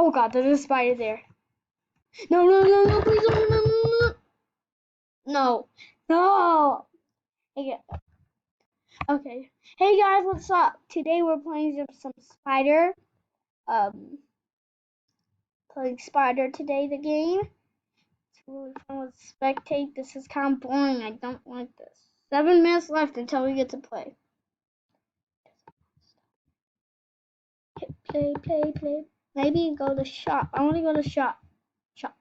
Oh god, there's a spider there. No, no, no, no, please don't, no, no, no, no. Okay. Hey guys, what's up? Today we're playing some spider. Um, playing spider today, the game. It's really fun with spectate. This is kind of boring. I don't like this. 7 minutes left until we get to play. Play, play, play. Maybe go to shop. I want to go to shop. Shop.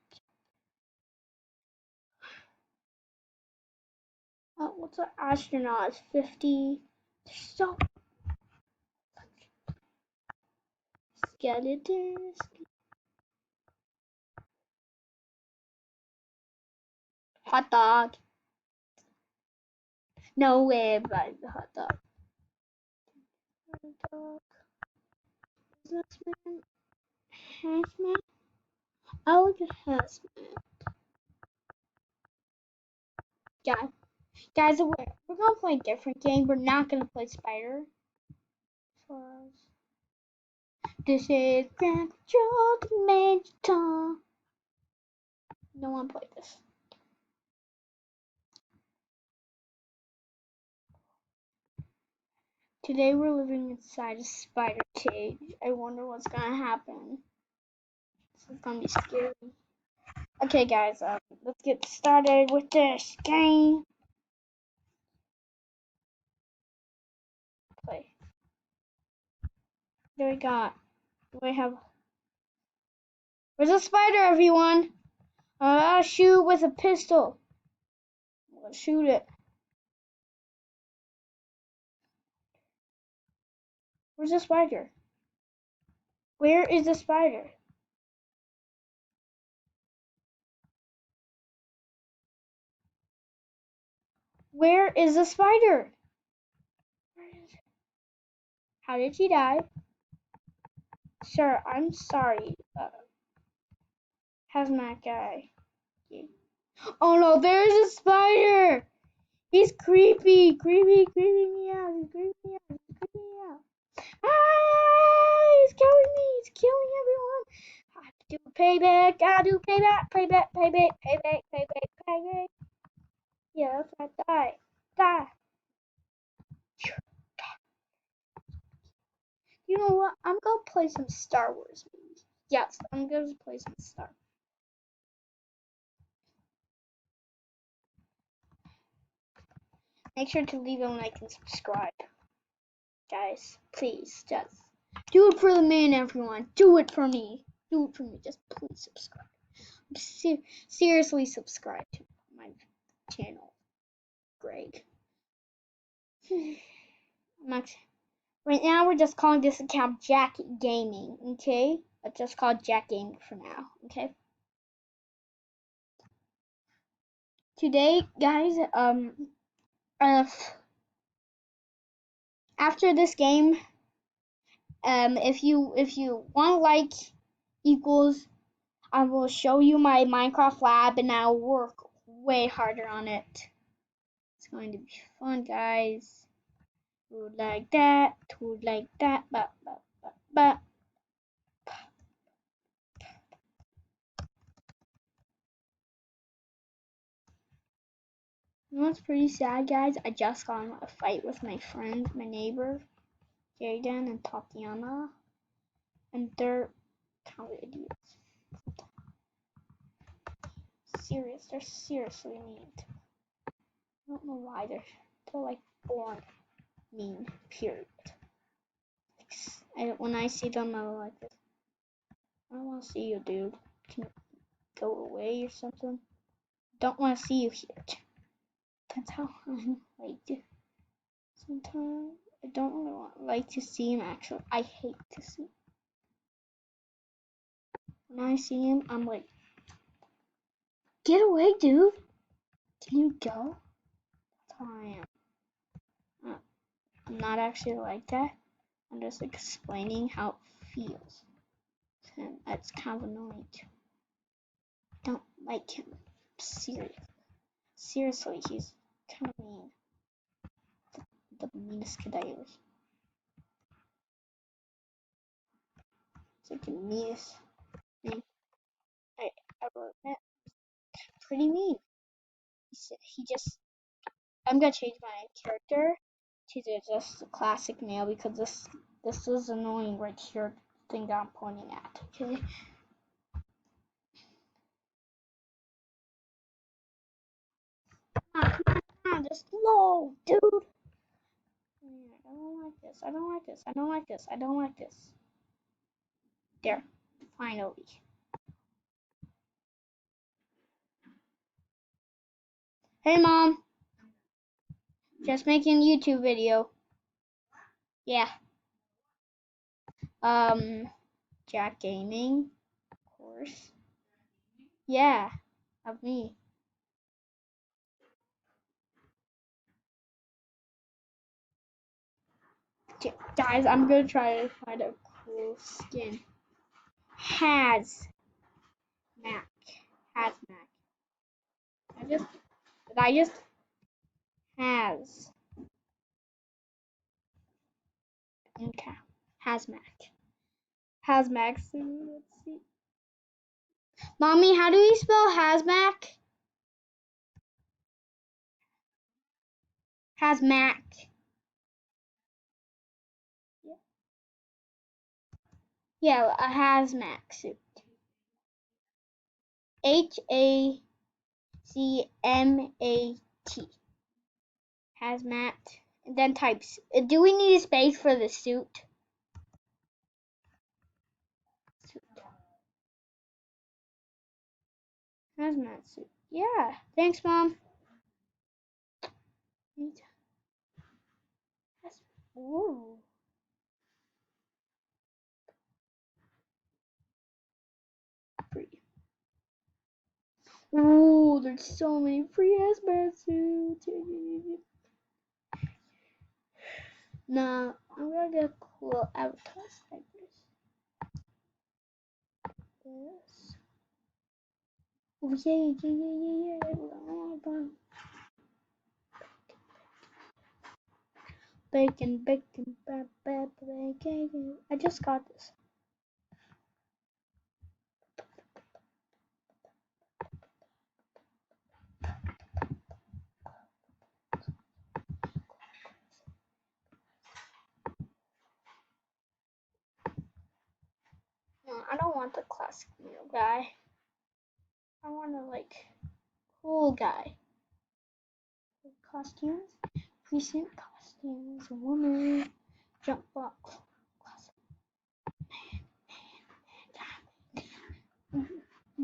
What's an astronaut? It's 50. So skeletons. Hot dog. No way, but the hot dog. Hot dog. Businessman. Hazmat. I like a hazmat. Guys, we're gonna play a different game. We're not gonna play spider. This is Grand Control Major Tom. No one played this. Today we're living inside a spider cage. I wonder what's gonna happen. This is gonna be scary. Okay, guys, let's get started with this game. Play. There we got. We have. Where's a spider, everyone? I'll shoot with a pistol. Let's shoot it. Where's the spider? Where is the spider? Where is the spider? How did she die? Sir, I'm sorry. Hazmat guy. Oh no, there's a spider! He's creepy! Creeping me out. He's creeping me out. He's creeping me out. Ah! He's killing me! He's killing everyone! I have to do payback! I do payback! Yeah, that's right. Die! You know what? I'm gonna play some Star Wars movies. Yes, I'm gonna play some Star. Make sure to leave a like and subscribe. Guys, please, just do it for the man, everyone. Do it for me. Do it for me. Just please subscribe. Seriously, subscribe to my channel, Greg. Right now, we're just calling this account Jack Gaming, okay? Let's just call it Jack Gaming for now, okay? Today, guys, after this game, if you want like equals, I will show you my Minecraft lab and I'll work way harder on it. It's going to be fun, guys. Would like that, but. You know what's pretty sad, guys? I just got in a fight with my friends, my neighbor, Jaden and Tatiana, and they're kind of idiots. They're seriously mean. I don't know why they're like born mean. Period. When I see them, I'm like this. I don't want to see you, dude. Can you go away or something? Don't want to see you here. That's how I'm like. Sometimes I don't really like to see him. Actually, I hate to see him. When I see him, I'm like, get away, dude. Can you go? That's how I am. I'm not actually like that. I'm just explaining how it feels. And that's kind of annoying too. I don't like him. Seriously, he's kind of mean. The meanest kid I ever. It's like the meanest. Mm, I wrote that. Pretty mean. He just. I'm gonna change my character to just a classic male because this is annoying right here. Thing that I'm pointing at. Okay. Come on, just low, dude. I don't like this. I don't like this. I don't like this. I don't like this. There. Finally. Hey, Mom. Just making a YouTube video. Yeah. Jack Gaming. Of course. Yeah. Of me. Guys, I'm gonna try to find a cool skin. Has Mac. Has Mac. I just has. Okay. Has Mac. Has Mac. Let's see. Mommy, how do you spell Hazmac? Hazmac. Yeah, a hazmat suit. HAZMAT. Hazmat. And then types. Do we need a space for the suit? Hazmat suit. Yeah. Thanks, Mom. Ooh. Free. Ooh, there's so many free hazmat suits. Nah, I'm gonna get cool avatars like this. Oh yeah. Bacon. I just got this. No, I don't want the classic male guy. I want a cool guy. Costumes, recent costumes, woman, jump box.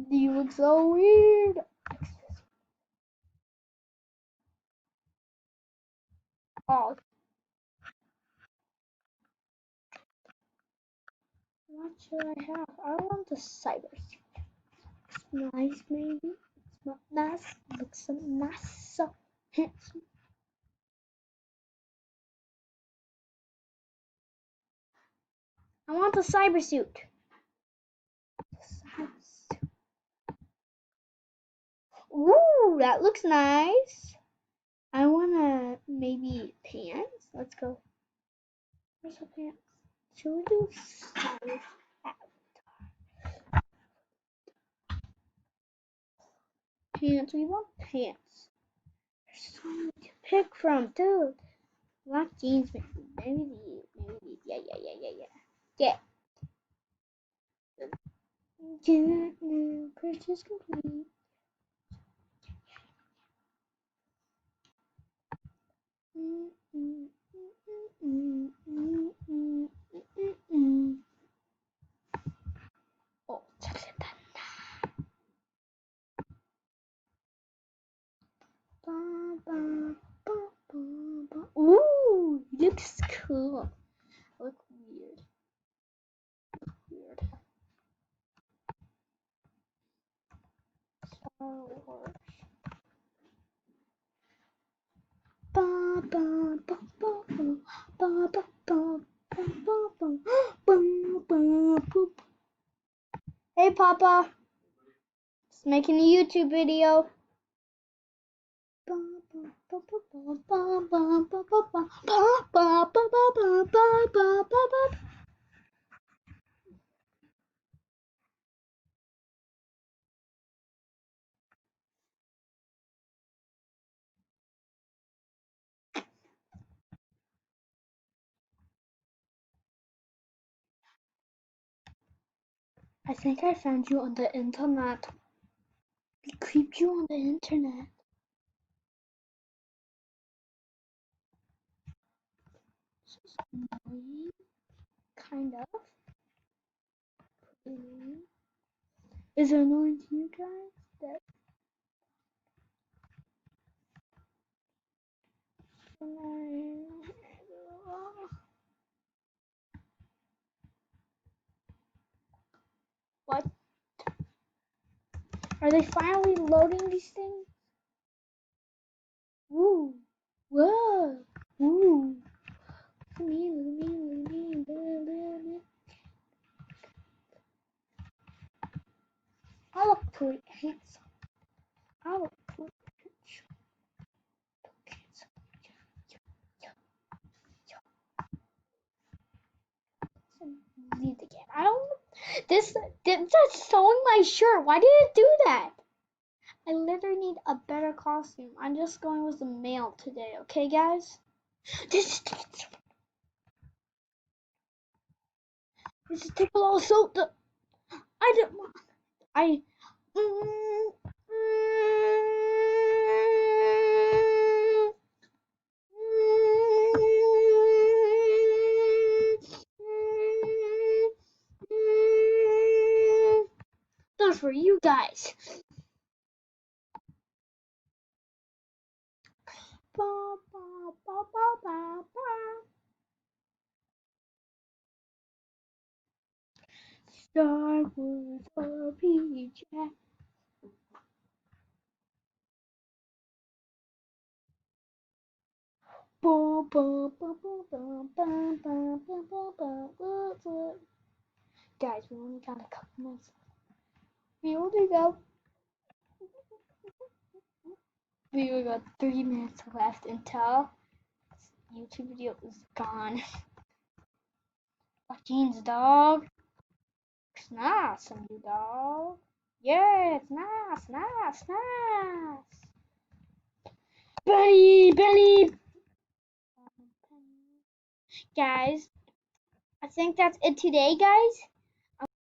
You look so weird. Oh, what should I have? I want the cyber suit. It's nice, maybe. It's not nice. Looks so nice, so handsome. I want the cyber suit. Ooh, that looks nice. I wanna maybe pants. Let's go. Where's the pants? Should we do size? Pants. We want pants. There's so many to pick from, dude. Black jeans, maybe these. Yeah. Purchase complete. Oh, ooh, looks cool. Look weird. Star Wars. Hey, Papa. Just making a YouTube video. I think I found you on the internet. We creeped you on the internet. This is annoying. Kind of. Annoying. Is it annoying to you guys? That what? Are they finally loading these things? Woo! Whoa! Woo! Look at me! Look at me! Look at me! I look pretty handsome. I look pretty handsome. Leave the game. I don't. That's sewing my shirt. Why did it do that? I literally need a better costume. I'm just going with the male today. Okay, guys? This is taking a lot of soap. I didn't. I. Mm, Those for you guys. Ba, ba, ba, ba, ba, ba. Star Wars RPG. Guys, we only got a couple minutes. We only got 3 minutes left until this YouTube video is gone. Jeans, dog. It's nice on you, dog. Yeah, it's nice, nice, nice. Benny. Guys, I think that's it today, guys.